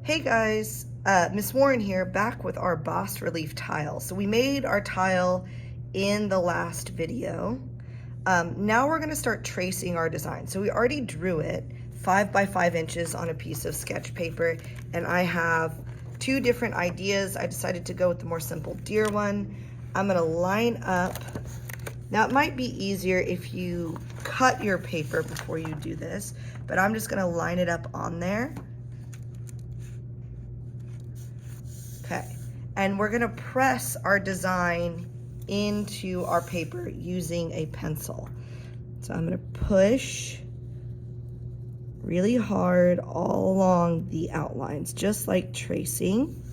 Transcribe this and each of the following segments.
Hey guys, Miss Warren here, back with our bas relief tile. So we made our tile in the last video. Now we're gonna start tracing our design. So we already drew it 5 by 5 inches on a piece of sketch paper, and I have two different ideas. I decided to go with the more simple deer one. I'm gonna line up. Now it might be easier if you cut your paper before you do this, but I'm just gonna line it up on there. Okay, and we're gonna press our design into our paper using a pencil. So I'm gonna push really hard all along the outlines, just like tracing.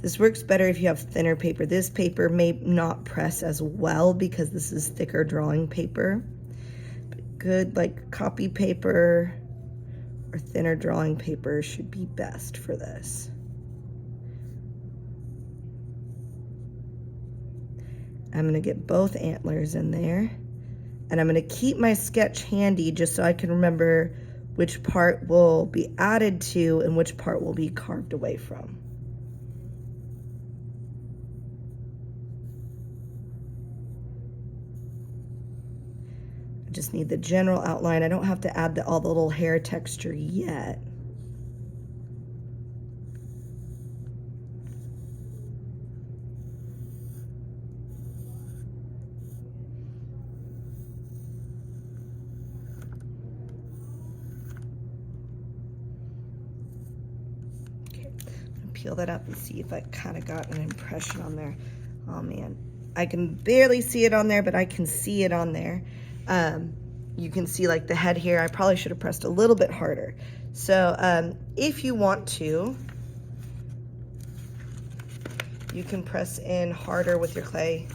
This works better if you have thinner paper. This paper may not press as well because this is thicker drawing paper. Good like copy paper or thinner drawing paper should be best for this. I'm gonna get both antlers in there, and I'm gonna keep my sketch handy just so I can remember which part will be added to and which part will be carved away from. I just need the general outline. I don't have to add all the little hair texture yet. Okay, peel that up and see if I kind of got an impression on there. Oh man, I can barely see it on there, but I can see it on there. You can see like the head here. I probably should have pressed a little bit harder. So if you want to, you can press in harder with your clay.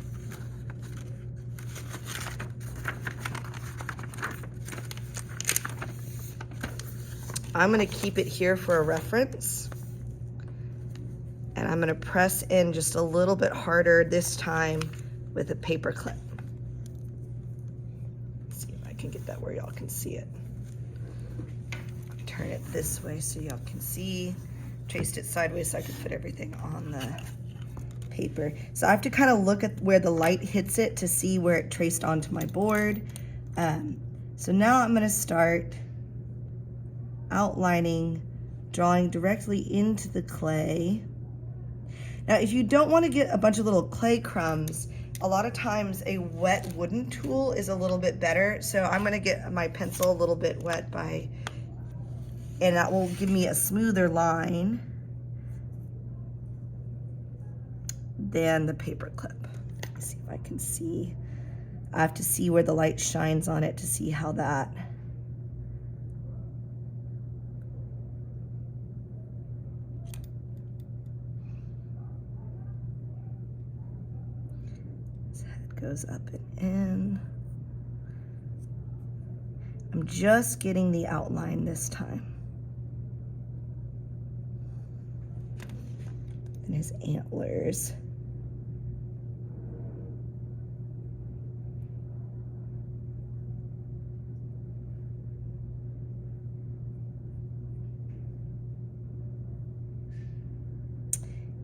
I'm gonna keep it here for a reference. And I'm gonna press in just a little bit harder this time with a paper clip. Let's see if I can get that where y'all can see it. Turn it this way so y'all can see. Traced it sideways so I could fit everything on the paper. So I have to kind of look at where the light hits it to see where it traced onto my board. So now I'm gonna start outlining, drawing directly into the clay. Now, if you don't want to get a bunch of little clay crumbs, a lot of times a wet wooden tool is a little bit better. So I'm going to get my pencil a little bit wet and that will give me a smoother line than the paper clip. Let's see if I can see. I have to see where the light shines on it to see how that. Goes up and in. I'm just getting the outline this time. And his antlers.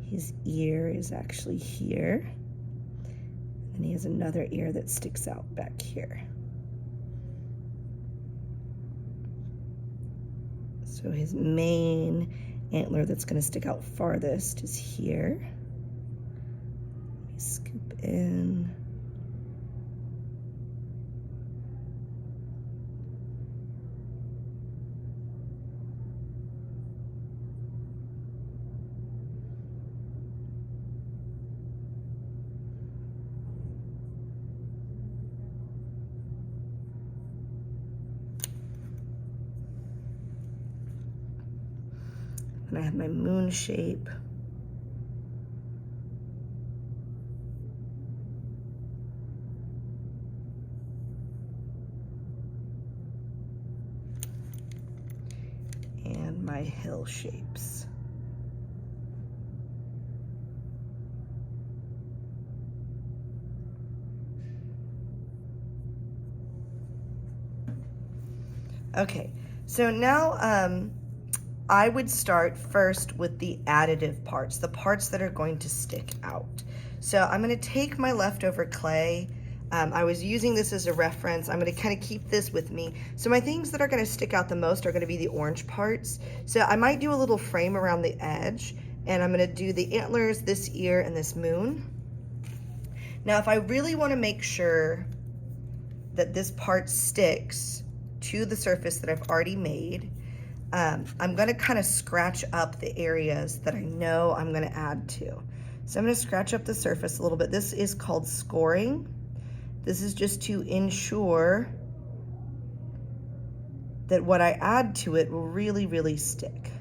His ear is actually here. And he has another ear that sticks out back here. So his main antler that's going to stick out farthest is here. Let me scoop in. And I have my moon shape. And my hill shapes. Okay, so now I would start first with the additive parts, the parts that are going to stick out. So I'm going to take my leftover clay. I was using this as a reference. I'm going to kind of keep this with me. So my things that are going to stick out the most are going to be the orange parts. So I might do a little frame around the edge, and I'm going to do the antlers, this ear, and this moon. Now, if I really want to make sure that this part sticks to the surface that I've already made, I'm going to kind of scratch up the areas that I know I'm going to add to. So I'm going to scratch up the surface a little bit. This is called scoring. This is just to ensure that what I add to it will really, really stick.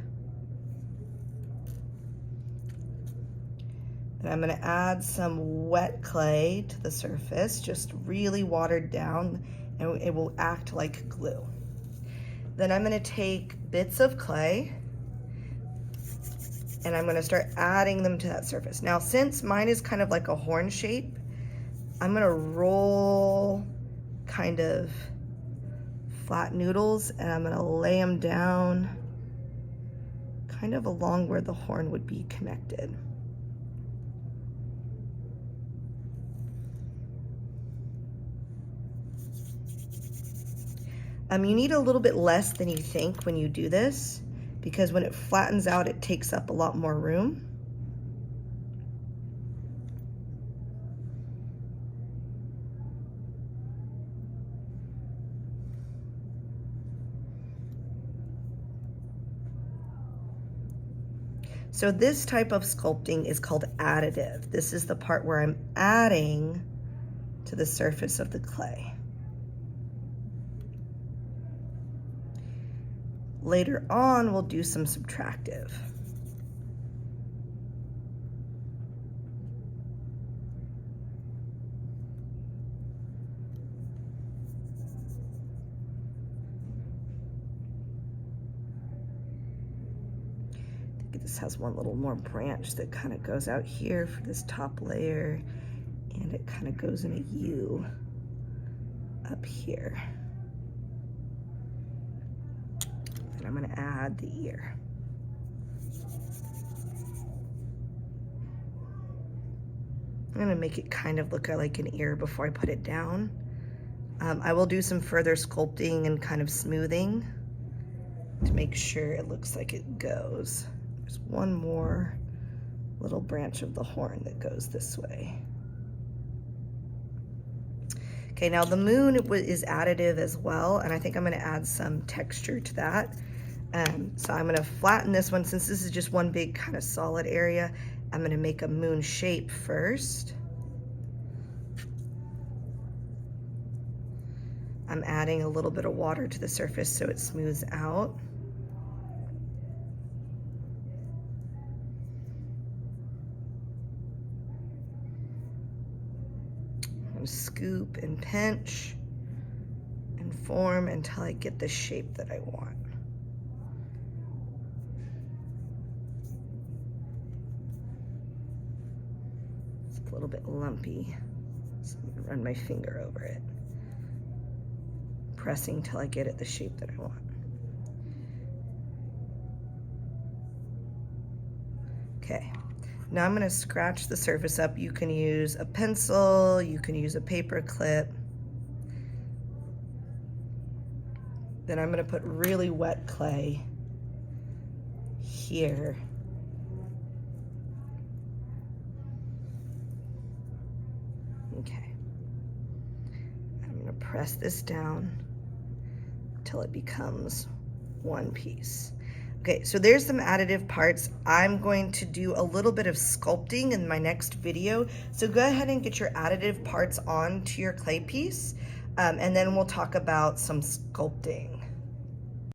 And I'm going to add some wet clay to the surface, just really watered down, and it will act like glue. Then I'm going to take bits of clay and I'm going to start adding them to that surface. Now, since mine is kind of like a horn shape, I'm going to roll kind of flat noodles and I'm going to lay them down kind of along where the horn would be connected. You need a little bit less than you think when you do this, because when it flattens out, it takes up a lot more room. So this type of sculpting is called additive. This is the part where I'm adding to the surface of the clay. Later on, we'll do some subtractive. I think this has one little more branch that kind of goes out here for this top layer, and it kind of goes in a U up here. And I'm going to add the ear. I'm going to make it kind of look like an ear before I put it down. I will do some further sculpting and kind of smoothing to make sure it looks like it goes. There's one more little branch of the horn that goes this way. Okay, now the moon is additive as well, and I think I'm going to add some texture to that. So I'm going to flatten this one. Since this is just one big kind of solid area, I'm going to make a moon shape first. I'm adding a little bit of water to the surface so it smooths out. I'm going to scoop and pinch and form until I get the shape that I want. It's a little bit lumpy, so I'm going to run my finger over it, pressing till I get it the shape that I want. Okay, now I'm going to scratch the surface up. You can use a pencil, you can use a paper clip. Then I'm going to put really wet clay here. Okay, I'm going to press this down till it becomes one piece. Okay, so there's some additive parts. I'm going to do a little bit of sculpting in my next video. So go ahead and get your additive parts onto your clay piece, and then we'll talk about some sculpting.